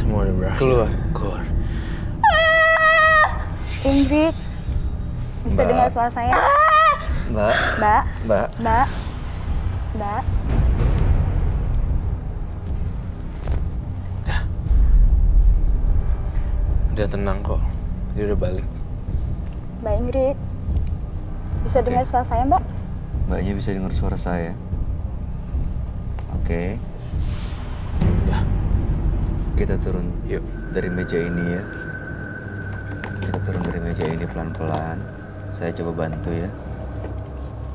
Semua udah berakhir. Keluar. Ingrid, bisa dengar suara saya? Mbak. Mbak. Mbak. Mbak. Mbak. Udah tenang kok. Dia udah balik. Mbak Ingrid, bisa dengar suara saya, Mbak? Mbaknya bisa dengar suara saya. Oke. Udah. Kita turun Yuk. dari meja ini ya. Kita turun dari meja ini pelan-pelan. Saya coba bantu ya.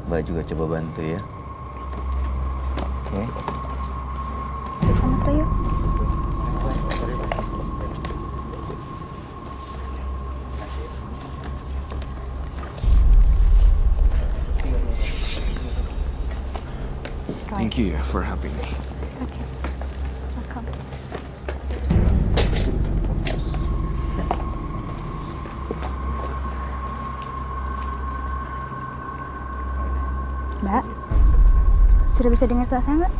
Mbak juga coba bantu ya. Oke. Bisa Mas Bayu? Thank you for helping me. It's okay. Welcome. Mbak, sudah bisa dengar suara saya, Mbak?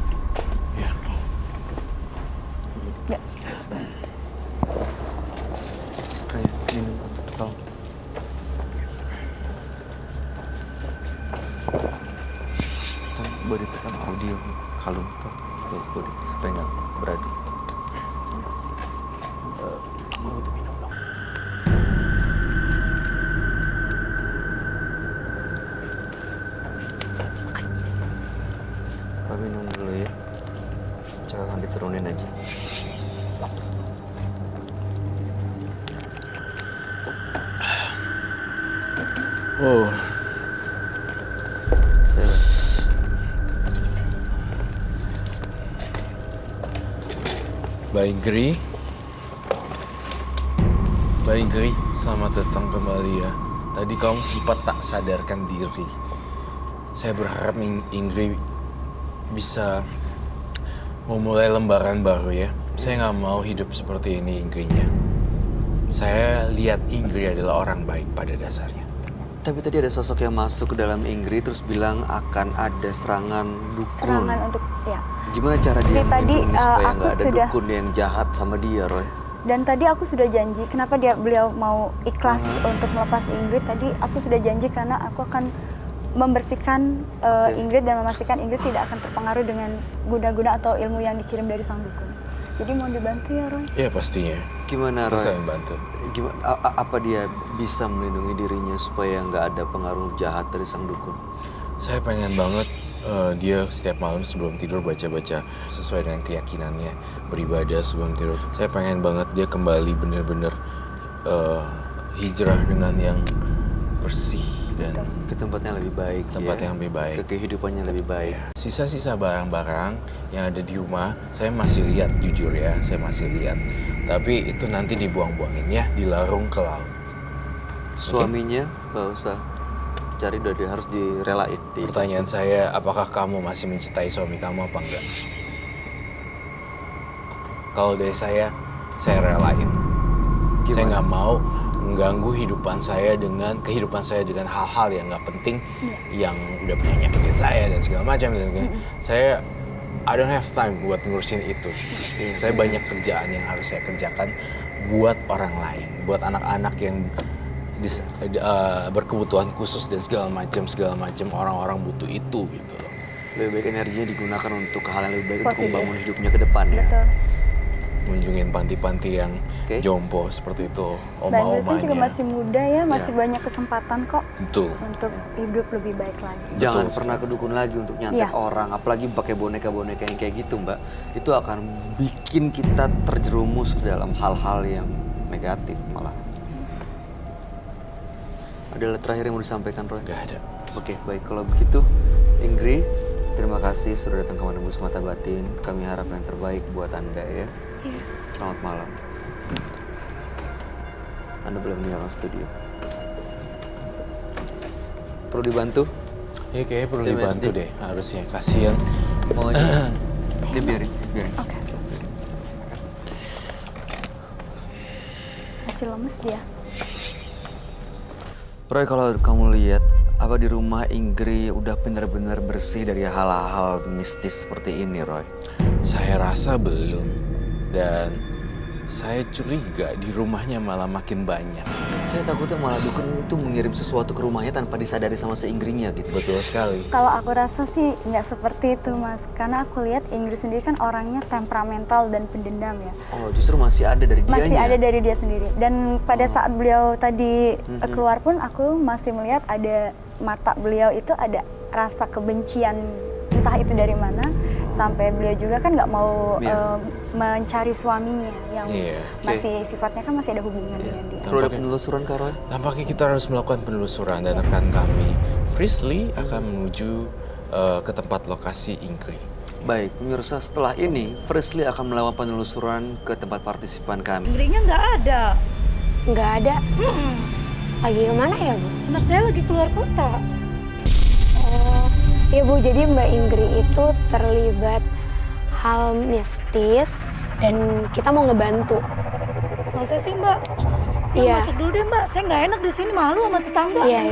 Ya. Oke. Yuk. Kayak minum tolong. Boleh ditekan audio kalung tuh. Boleh supaya nggak beradu. Mau butuh minum dong. Pak minum dulu ya. Jangan diturunin aja. Oh, Saya Mbak Ingrid. Mbak Ingrid, selamat datang kembali ya. Tadi kamu sempat tak sadarkan diri. Saya berharap Ingrid bisa memulai lembaran baru ya. Saya nggak mau hidup seperti ini Ingridnya. Saya lihat Ingrid adalah orang baik pada dasarnya. Tapi tadi ada sosok yang masuk ke dalam Ingrid terus bilang akan ada serangan dukun. Serangan untuk, ya. Gimana cara dia Jadi tadi, melindungi supaya aku nggak ada sudah- dukun yang jahat sama dia, Roy? Dan tadi aku sudah janji, kenapa beliau mau ikhlas untuk melepas Ingrid? Tadi aku sudah janji karena aku akan membersihkan Ingrid dan memastikan Ingrid tidak akan terpengaruh dengan guna-guna atau ilmu yang dikirim dari sang dukun. Jadi mau dibantu ya, Roy? Ya pastinya. Gimana, Roy? Saya membantu. Gimana? Apa dia bisa melindungi dirinya supaya nggak ada pengaruh jahat dari sang dukun? Saya pengen banget dia setiap malam sebelum tidur baca-baca sesuai dengan keyakinannya, beribadah sebelum tidur. Saya pengen banget dia kembali bener-bener hijrah dengan yang bersih dan Ke tempat yang lebih baik, tempat ya? yang lebih baik. Ke kehidupannya lebih baik. Sisa-sisa barang-barang yang ada di rumah, saya masih lihat, jujur ya, saya masih lihat. Tapi itu nanti dibuang-buangin ya, dilarung ke laut. Suaminya nggak usah cari, udah dia harus direlain. Pertanyaan saya, apakah kamu masih mencintai suami kamu apa enggak? Kalau dari saya relain. Saya Gimana? nggak mau mengganggu kehidupan saya dengan hal-hal yang nggak penting, yang udah pernah nyakitin saya dan segala macam. Saya I don't have time buat ngurusin itu. Saya banyak kerjaan yang harus saya kerjakan buat orang lain, buat anak-anak yang berkebutuhan khusus dan segala macam orang-orang butuh itu gitu loh. Lebih baik energinya digunakan untuk hal yang lebih baik untuk Positif. membangun hidupnya ke depan ya. Betul. Mengunjungin panti-panti yang Oke. jompo seperti itu, Mbak Ingrid kan juga oma-omanya. masih muda ya, masih banyak kesempatan kok Betul. untuk hidup lebih baik lagi. Jangan Betul pernah ke dukun lagi untuk nyantet Iya. orang, apalagi pakai boneka-boneka yang kayak gitu, Mbak. Itu akan bikin kita terjerumus ke dalam hal-hal yang negatif malah. Ada terakhir yang mau disampaikan, Roy? Gak ada. Oke, baik. Kalau begitu, Ingrid, terima kasih sudah datang ke Menembus Mata Batin. Kami harap yang terbaik buat Anda ya. Iya. Selamat malam. Anda boleh meninggalkan studio. Perlu dibantu? Ya kayaknya perlu Dia dibantu berhenti. deh, harusnya. Kasian. Mau aja. Dia biarin. Oke. Masih lemes dia. Roy, kalau kamu lihat, apa di rumah Ingrid udah benar-benar bersih dari hal-hal mistis seperti ini, Roy? Saya rasa belum. Dan Saya curiga di rumahnya malah makin banyak. Saya takutnya malah Dukun itu mengirim sesuatu ke rumahnya tanpa disadari sama si Inggrisnya gitu. Betul sekali. Kalau aku rasa sih nggak seperti itu, Mas. Karena aku lihat Inggris sendiri kan orangnya temperamental dan pendendam ya. Oh, justru masih ada dari dianya. Masih ada dari dia sendiri. Dan pada saat beliau tadi keluar pun aku masih melihat ada mata beliau itu ada rasa kebencian, entah itu dari mana. Sampai beliau juga kan nggak mau mencari suaminya yang masih sifatnya kan masih ada hubungan dengan dia. Perlu ada penelusuran, Kak Roy? Tampaknya kita harus melakukan penelusuran dan rekan kami, Frisley, akan menuju ke tempat lokasi Ingrid. Baik, pemirsa, setelah ini Frisley akan melakukan penelusuran ke tempat partisipan kami. Inggrisnya nggak ada. Nggak ada. Lagi kemana ya, Bu? Anak saya lagi keluar kota. Oh, iya Bu, jadi Mbak Inggris itu terlibat hal mistis dan kita mau ngebantu. Nggak usah sih Mbak. Iya. Masuk dulu deh Mbak, saya nggak enak di sini, malu sama tetangga. Iya.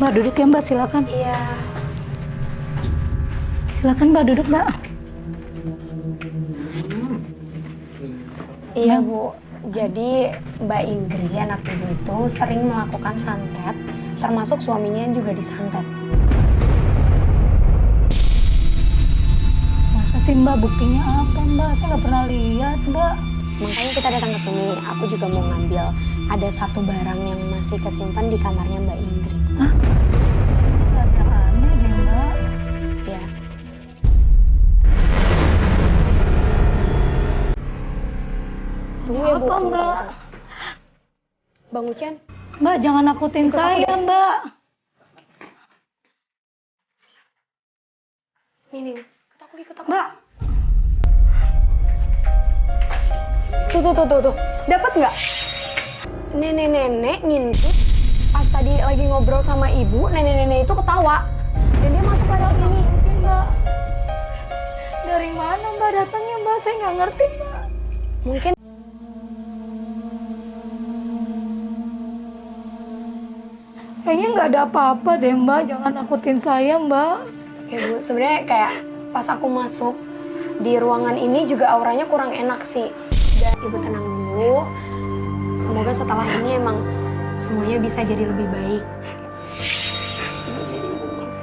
Mbak duduk ya Mbak, silakan. Iya. Silakan Mbak duduk Mbak. Iya Bu, jadi Mbak Inggris anak Ibu itu sering melakukan santet, termasuk suaminya juga disantet. Masa sih Mbak, buktinya apa Mbak? Saya nggak pernah lihat Mbak. Makanya kita datang ke sini, aku juga mau ngambil ada satu barang yang masih kesimpan di kamarnya Mbak Inggris. Hah? Ini nggak ada yang aneh deh Mbak. Ya. Tunggu ya Bu. Apa, tunggu, Mbak? tunggu. Bang Ucen. Mbak jangan nakutin Ikut aku saya deh. Mbak. Nih. Ikut aku. Mbak. Tuh. Dapat nggak? Nenek-nenek ngintip pas tadi lagi ngobrol sama ibu, nenek-nenek itu ketawa. Dan dia masuk lagi ke sini. Mungkin Mbak. Dari mana Mbak datangnya Mbak? Saya nggak ngerti Mbak. Mungkin Kayaknya nggak ada apa-apa deh Mbak. Jangan nakutin saya Mbak. ya Bu, sebenarnya kayak pas aku masuk di ruangan ini juga auranya kurang enak sih. Dan Ibu tenang dulu. Semoga setelah ini emang semuanya bisa jadi lebih baik. Ibu sini Bu, maaf.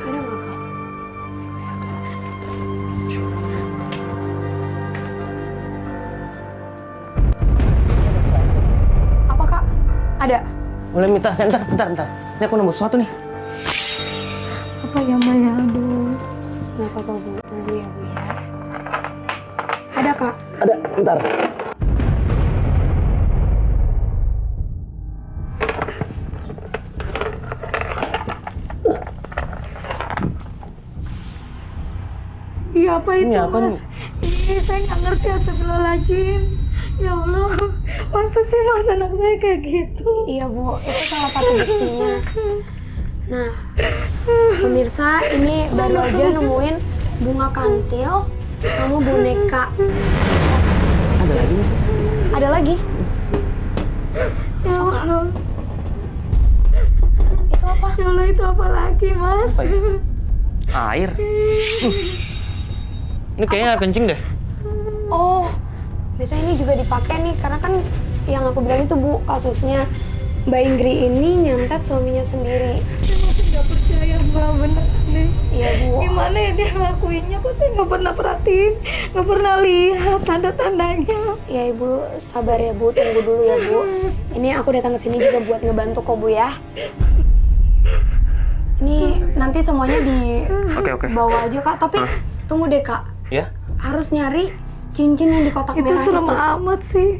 Ada nggak Kak? Apa Kak? Ada? Boleh minta saya, bentar. Ini aku nemu sesuatu nih. Apa ya Mbak ya? Aduh. Nggak apa-apa Bu, tunggu ya Bu ya. Ada Kak? Ada, bentar. Iya apa itu Ini apa Mas? nih? Ih, saya nggak ngerti, astagfirullahaladzim. Ya Allah, masa sih Mas anak saya kayak gitu? Iya Bu, itu salah satu buktinya. Nah, pemirsa ini baru aja nemuin bunga kantil sama boneka. Ada lagi nih. Ada lagi? Ya Allah, Itu apa? ya Allah itu apa lagi Mas? Apa ya? Air. Ini kayaknya air kencing deh. Oh, biasanya ini juga dipakai nih karena kan yang aku bilang itu Bu, kasusnya Mbak Inggris ini nyantet suaminya sendiri. Saya masih nggak percaya Mbak, bener nih. Iya Bu. Gimana ya dia ngelakuinnya? Kok saya nggak pernah perhatiin, nggak pernah lihat tanda-tandanya. Ya Ibu, sabar ya Bu, tunggu dulu ya Bu. Ini aku datang ke sini juga buat ngebantu kok Bu ya. Ini nanti semuanya Oke. dibawa aja Kak, tapi tunggu deh Kak. Ya? Harus nyari cincin yang di kotak Itu merah serem itu. amat sih.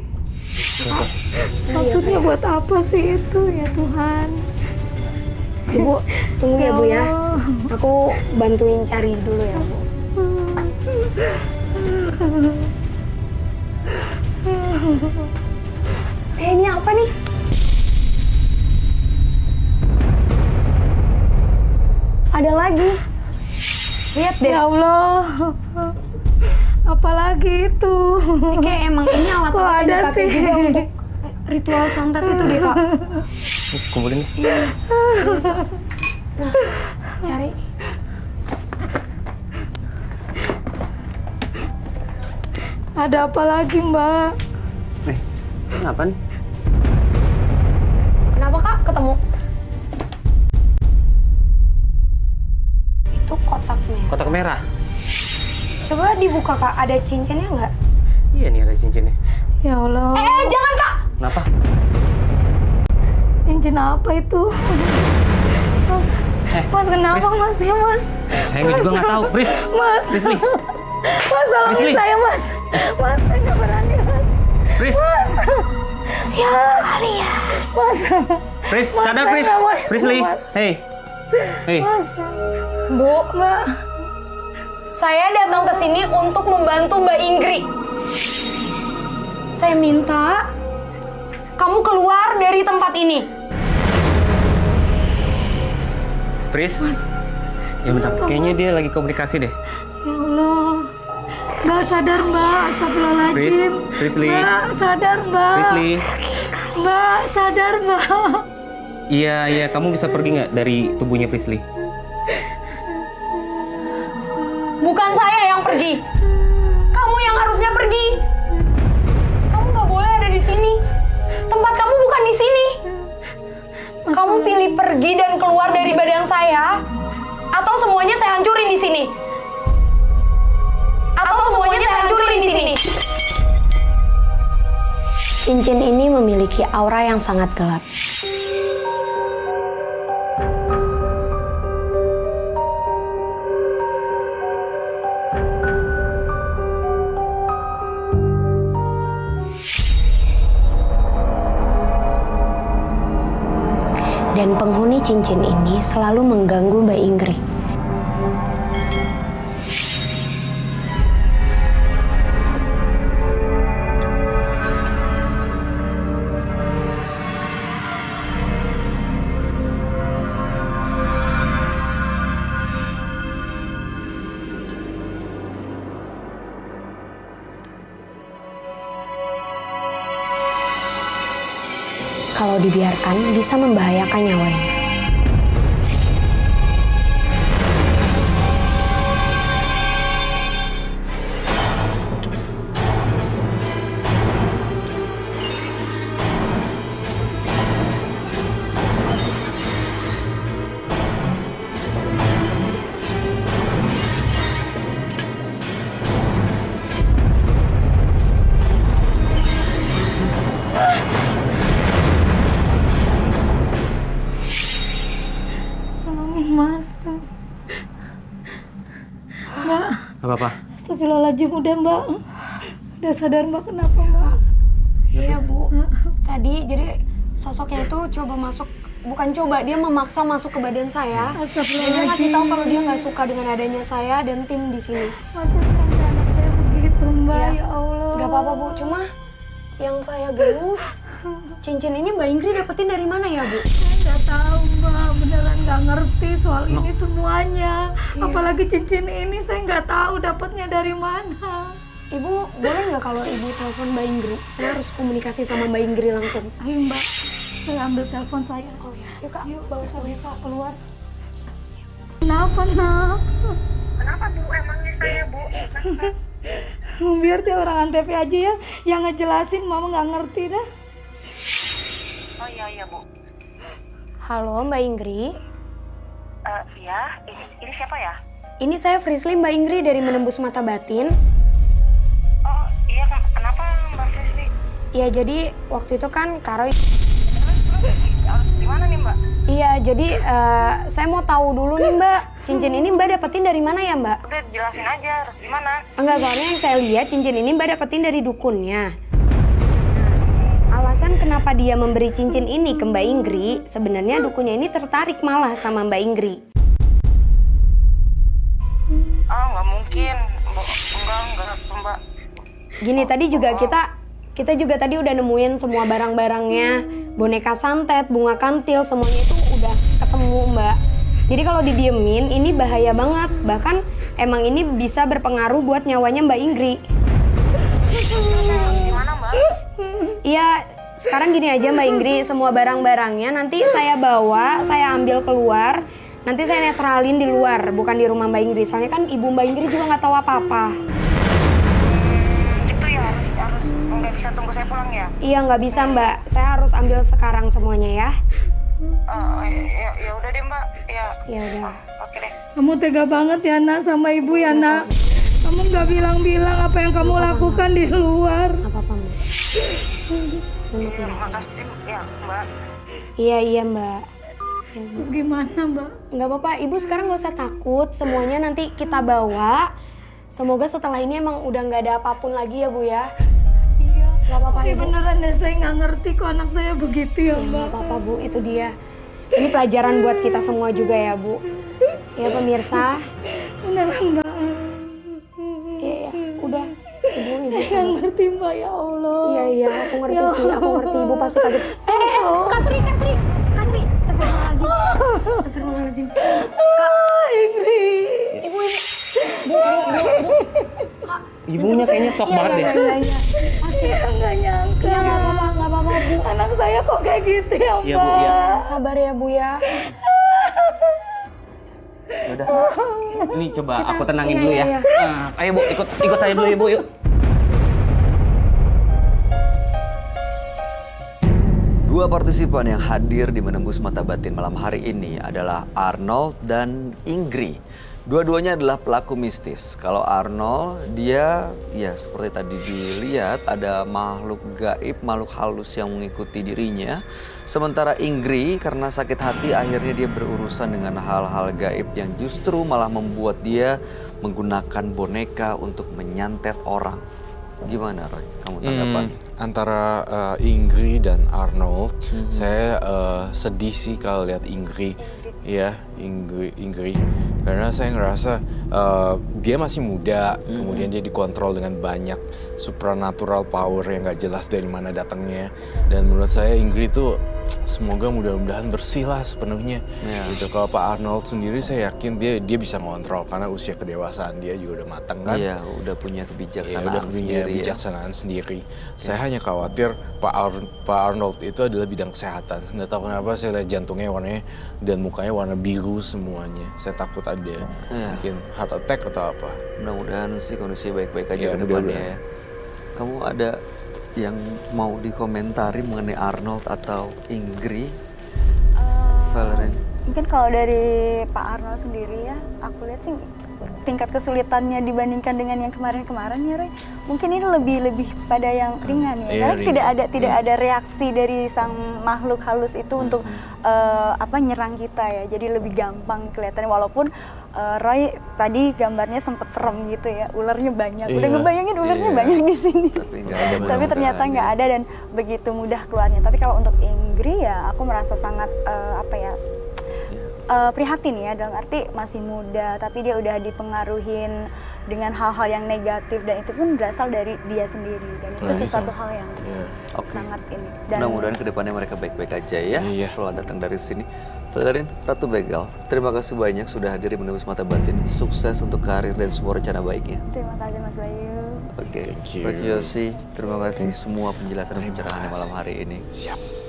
Kak, cari ya Maksudnya Kak. buat apa sih itu ya Tuhan? Ibu, tunggu ya Bu ya. Allah. Aku bantuin cari dulu ya Bu. Ini apa nih? Ada lagi. Lihat deh. Ya Allah. Apalagi itu? Ini kayak emang ini Kok alat-alat yang ada dipakai sih? juga untuk ritual santet itu deh Kak. Nih, kumpulin nih. Iya. Nah, cari. Ada apa lagi, Mbak? Ini apa nih? Kenapa Kak ketemu? Itu kotak merah. Kotak merah? Coba dibuka Kak, ada cincinnya nggak? Iya nih ada cincinnya. Ya Allah. Jangan Kak! Kenapa? Cincin apa itu? Mas, Mas kenapa Pris. Mas? Dia Mas. Saya juga nggak tahu, Pris. Mas. Prisly. Mas tolongin Prisly. saya Mas. Mas saya nggak berani Mas. Pris. Mas. Siapa kalian? Mas. Pris, Mas, sadar saya Pris. nggak mau Prisly. Mas. Hey. Hey. Mas. Bu, Mbak. saya datang ke sini untuk membantu Mbak Ingri. Saya minta kamu keluar dari tempat ini. Pris. Ya bentar, kayaknya dia lagi komunikasi deh. Ya Allah. Mbak sadar Mbak. Astagfirullahaladzim. Prisly. Mbak sadar Mbak. Prisly. Mbak sadar Mbak. Iya, kamu bisa pergi nggak dari tubuhnya Prisly? Bukan saya yang pergi. Kamu yang harusnya pergi. Kamu nggak boleh ada di sini. Tempat kamu bukan di sini. Kamu pilih pergi dan keluar dari badan saya, atau semuanya saya hancurin di sini. Cincin ini memiliki aura yang sangat gelap. Dan penghuni cincin ini selalu mengganggu Mbak Ingri. Kalau dibiarkan bisa membahayakan nyawanya. Tolongin Mas. Mbak. Gak apa-apa. Astagfirullahaladzim udah Mbak. Udah sadar Mbak kenapa Mbak? Iya Bu, tadi jadi sosoknya itu coba masuk, bukan coba, dia memaksa masuk ke badan saya. Dia ngasih tahu kalau dia nggak suka dengan adanya saya dan tim di sini. Masa sampai anak saya begitu Mbak? Iya. Ya Allah. Gak apa-apa Bu, cuma yang saya bingung, cincin ini Mbak Ingri dapetin dari mana ya Bu? Nggak tahu Mbak, beneran nggak ngerti soal ini semuanya. Apalagi cincin ini saya nggak tahu dapatnya dari mana. Ibu boleh nggak kalau Ibu telepon Mbak Ingri? Saya harus komunikasi sama Mbak Ingri langsung. Ayo Mbak, saya ambil telepon saya. Oh ya, yuk Kak, Yuk, bawa semua Kak, keluar. Kenapa nak? Kenapa Bu? Emangnya saya Bu? Biar dia orang Antv aja ya, yang ngejelasin mama nggak ngerti dah. Oh iya Bu. Halo Mbak Ingri, Ya, ini siapa ya? ini saya Frisly Mbak Ingri dari Menembus Mata Batin. Oh iya, kenapa Mbak Frisly? Ya jadi waktu itu kan Karo. Terus harus gimana nih Mbak? Iya jadi saya mau tahu dulu nih Mbak, cincin ini Mbak dapetin dari mana ya Mbak? Udah jelasin aja, harus gimana? Enggak, soalnya yang saya lihat cincin ini Mbak dapetin dari dukunnya. Alasan kenapa dia memberi cincin ini ke Mbak Ingri, sebenarnya dukunnya ini tertarik malah sama Mbak Ingri. Oh nggak mungkin, enggak Mbak. Gini, tadi juga kita juga tadi udah nemuin semua barang-barangnya, boneka santet, bunga kantil, semuanya itu udah ketemu Mbak. Jadi kalau didiemin ini bahaya banget, bahkan emang ini bisa berpengaruh buat nyawanya Mbak Ingri. Gimana Mbak? Iya, sekarang gini aja Mbak Ingri, semua barang-barangnya nanti saya bawa, saya ambil keluar, nanti saya netralin di luar, bukan di rumah Mbak Ingri. Soalnya kan ibu Mbak Ingri juga nggak tahu apa-apa. Gitu nggak bisa tunggu saya pulang ya? Iya nggak bisa Mbak, saya harus ambil sekarang semuanya ya. Ya udah deh mbak. Ya udah. Oke deh. Kamu tega banget ya nak sama ibu ya nak. Kamu nggak bilang-bilang apa yang kamu lakukan di luar. Nggak apa-apa Mbak. Makasih ya mbak. Iya Mbak. Ya, Bu. Terus gimana mbak? Nggak apa-apa, Ibu sekarang nggak usah takut. Semuanya nanti kita bawa. Semoga setelah ini emang udah nggak ada apapun lagi ya Bu ya. Iya. Nggak apa-apa Tapi Ibu. beneran deh saya nggak ngerti kok anak saya begitu ya Ya mbak. nggak apa-apa Bu, itu dia. Ini pelajaran buat kita semua juga ya Bu. Ya pemirsa. Beneran mbak. Iya, udah. Ibu Saya sabar. ngerti mbak ya Allah. Iya, aku ngerti Ya sih. Aku ngerti Ibu pasti kaget. Kasri. Astagfirullahaladzim. Ingrid. Ibu. Ibunya kayaknya shock banget deh. Iya. Pasti. Saya nggak nyangka. Iya, nggak apa-apa Bu. Anak saya kok kayak gitu ya mbak. Iya Bu, ya. Sabar ya Bu ya. Udah. Ini coba aku tenangin iya, dulu ya. iya. Nah, ayo Bu, ikut saya dulu ya Bu, yuk. Dua partisipan yang hadir di Menembus Mata Batin malam hari ini adalah Arnold dan Ingrid. Dua-duanya adalah pelaku mistis. Kalau Arnold, dia ya seperti tadi dilihat ada makhluk gaib, makhluk halus yang mengikuti dirinya. Sementara Ingrid karena sakit hati akhirnya dia berurusan dengan hal-hal gaib yang justru malah membuat dia menggunakan boneka untuk menyantet orang. Gimana Roy? Kamu tanggapan? Antara Ingrid dan Arnold, saya sedih sih kalau lihat Ingrid. Ya, Ingrid. Karena saya ngerasa dia masih muda, kemudian dia dikontrol dengan banyak supernatural power yang gak jelas dari mana datangnya. Dan menurut saya Ingrid tuh semoga mudah-mudahan bersih lah sepenuhnya. Gitu. Kalau Pak Arnold sendiri saya yakin dia bisa ngontrol karena usia kedewasaan dia juga udah matang kan. Iya, udah punya Ya, kebijaksanaan udah punya sendiri. kebijaksanaan sendiri. Saya hanya khawatir Pak Arnold itu adalah bidang kesehatan. Nggak tahu kenapa saya lihat jantungnya warnanya dan mukanya warna biru semuanya. Saya takut ada mungkin heart attack atau apa. Mudah-mudahan sih kondisi baik-baik aja Ya, ke depannya mudah-mudahan. ya. Kamu ada yang mau dikomentari mengenai Arnold atau Ingrid? Valerie? Mungkin kalau dari Pak Arnold sendiri ya, aku lihat sih tingkat kesulitannya dibandingkan dengan yang kemarin-kemarin ya Roy. Mungkin ini lebih pada yang ringan ya. Iya, Karena ringan. tidak ada reaksi dari sang makhluk halus itu untuk nyerang kita ya. Jadi lebih gampang kelihatannya walaupun Roy tadi gambarnya sempat serem gitu ya. Ularnya banyak. Udah Iya, ngebayangin ularnya iya. banyak di sini. Tapi nggak ada, Tapi mudah-mudahan ternyata ya. nggak ada dan begitu mudah keluarnya. Tapi kalau untuk Ingrid ya aku merasa sangat prihatin ya, dalam arti masih muda tapi dia udah dipengaruhin dengan hal-hal yang negatif dan itu pun berasal dari dia sendiri dan itu Nah, sesuatu iya. hal yang Oke. sangat ini. Dan Mudah-mudahan kedepannya mereka baik-baik aja ya Iya. setelah datang dari sini. Valerie, Ratu Begal, terima kasih banyak sudah hadir di Menembus Mata Batin. Sukses untuk karir dan semua rencana baiknya. terima kasih Mas Bayu. Oke, Thank you. Coach Yosi, terima kasih semua penjelasan dan pencerahannya malam hari ini. Siap.